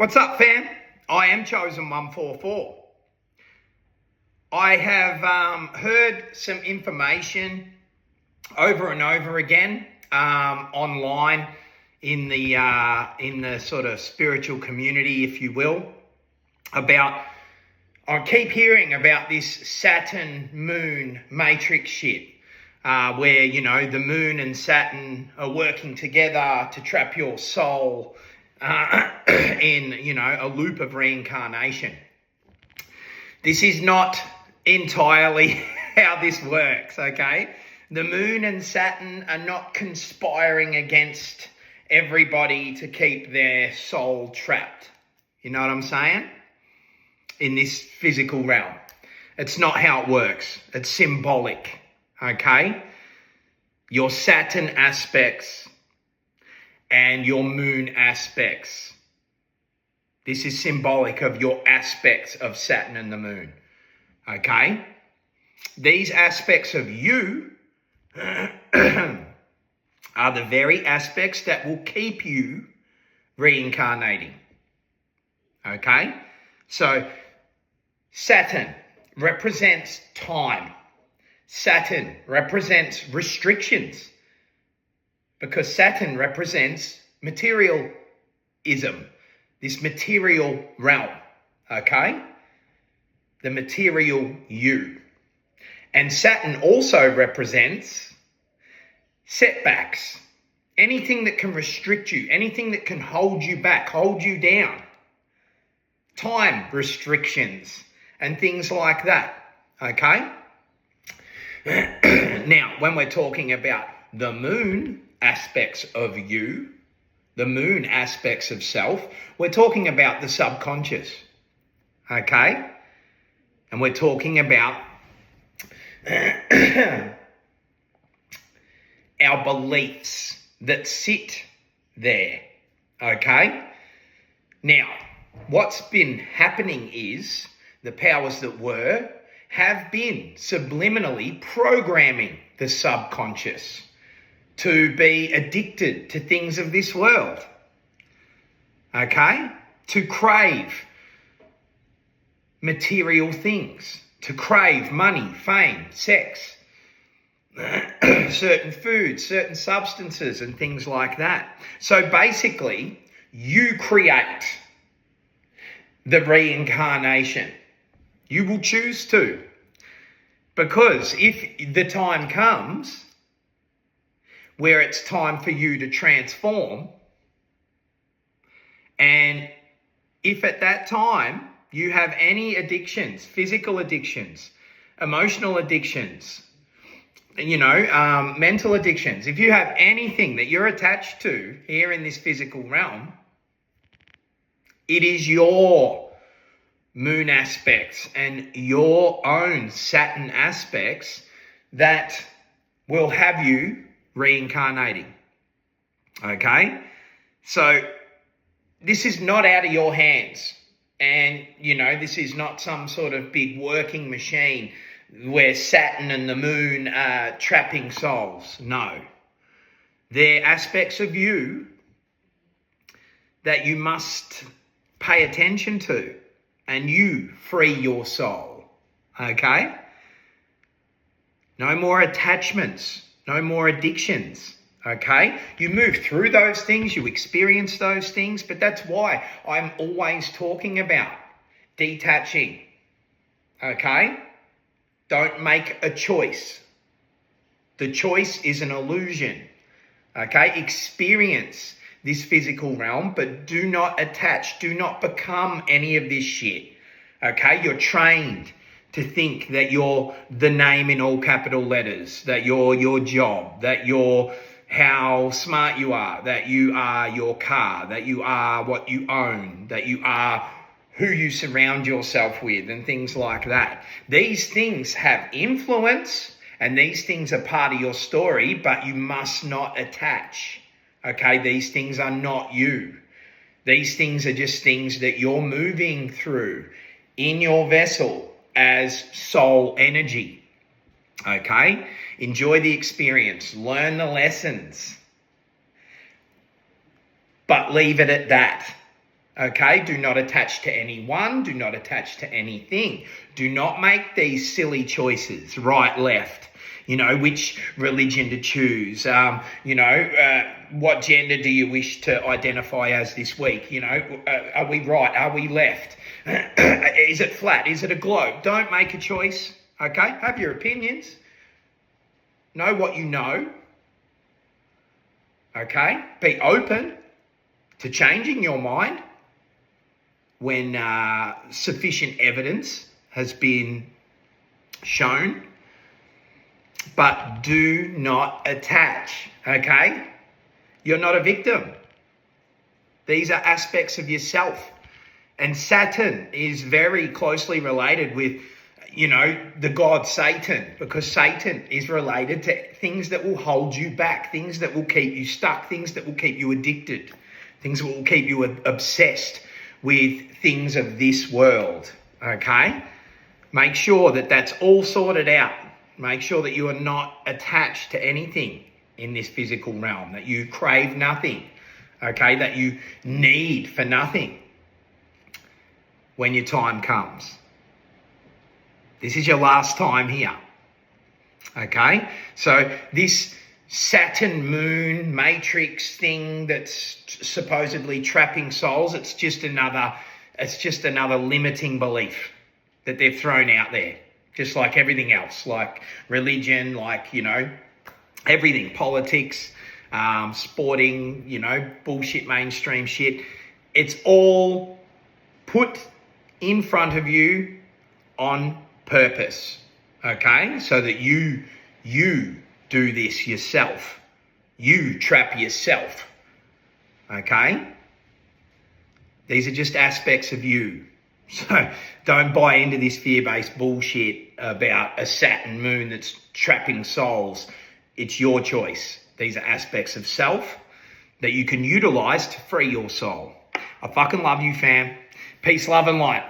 What's up, fam? I am Chosen144. I have heard some information over and over again online in the sort of spiritual community, if you will, about. I keep hearing about this Saturn moon matrix shit, where the moon and Saturn are working together to trap your soul in a loop of reincarnation. This is not entirely how this works, okay? The moon and Saturn are not conspiring against everybody to keep their soul trapped. You know what I'm saying? In this physical realm. It's not how it works. It's symbolic, okay? Your Saturn aspects and your moon aspects. This is symbolic of your aspects of Saturn and the moon, okay? These aspects of you are the very aspects that will keep you reincarnating, okay? So Saturn represents time. Saturn represents restrictions, because Saturn represents materialism, this material realm, okay? The material you. And Saturn also represents setbacks, anything that can restrict you, anything that can hold you back, hold you down, time restrictions and things like that, okay? Now, when we're talking about the moon aspects of you, the moon aspects of self, we're talking about the subconscious, okay? And we're talking about our beliefs that sit there, okay? Now, what's been happening is the powers that were have been subliminally programming the subconscious to be addicted to things of this world, okay? To crave material things, to crave money, fame, sex, certain foods, certain substances and things like that. So basically, you create the reincarnation. You will choose to. Because if the time comes where it's time for you to transform, and if at that time you have any addictions, physical addictions, emotional addictions, mental addictions, if you have anything that you're attached to here in this physical realm, it is your moon aspects and your own Saturn aspects that will have you reincarnating, okay? So this is not out of your hands, and this is not some sort of big working machine where Saturn and the moon are trapping souls. No, they're aspects of you that you must pay attention to, and you free your soul, okay? No more attachments, no more addictions, okay? You move through those things, you experience those things, but that's why I'm always talking about detaching, okay? Don't make a choice. The choice is an illusion, okay? Experience this physical realm, but do not attach, do not become any of this shit, okay? You're trained to think that you're the name in all capital letters, that you're your job, that you're how smart you are, that you are your car, that you are what you own, that you are who you surround yourself with and things like that. These things have influence and these things are part of your story, but you must not attach. Okay, these things are not you. These things are just things that you're moving through in your vessel as soul energy. Okay, enjoy the experience, learn the lessons, but leave it at that. Okay, do not attach to anyone. Do not attach to anything. Do not make these silly choices, right, left. Which religion to choose. What gender do you wish to identify as this week? Are we right? Are we left? Is it flat? Is it a globe? Don't make a choice, okay? Have your opinions. Know what you know, okay? Be open to changing your mind when sufficient evidence has been shown. But do not attach, okay? You're not a victim. These are aspects of yourself. And Saturn is very closely related with, the god Satan, because Satan is related to things that will hold you back, things that will keep you stuck, things that will keep you addicted, things that will keep you obsessed with things of this world, okay? Make sure that that's all sorted out. Make sure that you are not attached to anything in this physical realm, that you crave nothing, okay? That you need for nothing when your time comes. This is your last time here, okay? So this Saturn moon matrix thing that's supposedly trapping souls, it's just another limiting belief that they've thrown out there. Just like everything else, like religion, like, everything, politics, sporting, bullshit mainstream shit. It's all put in front of you on purpose, okay? So that you do this yourself. You trap yourself, okay? These are just aspects of you. So don't buy into this fear-based bullshit about a Saturn moon that's trapping souls. It's your choice. These are aspects of self that you can utilize to free your soul. I fucking love you, fam. Peace, love, and light.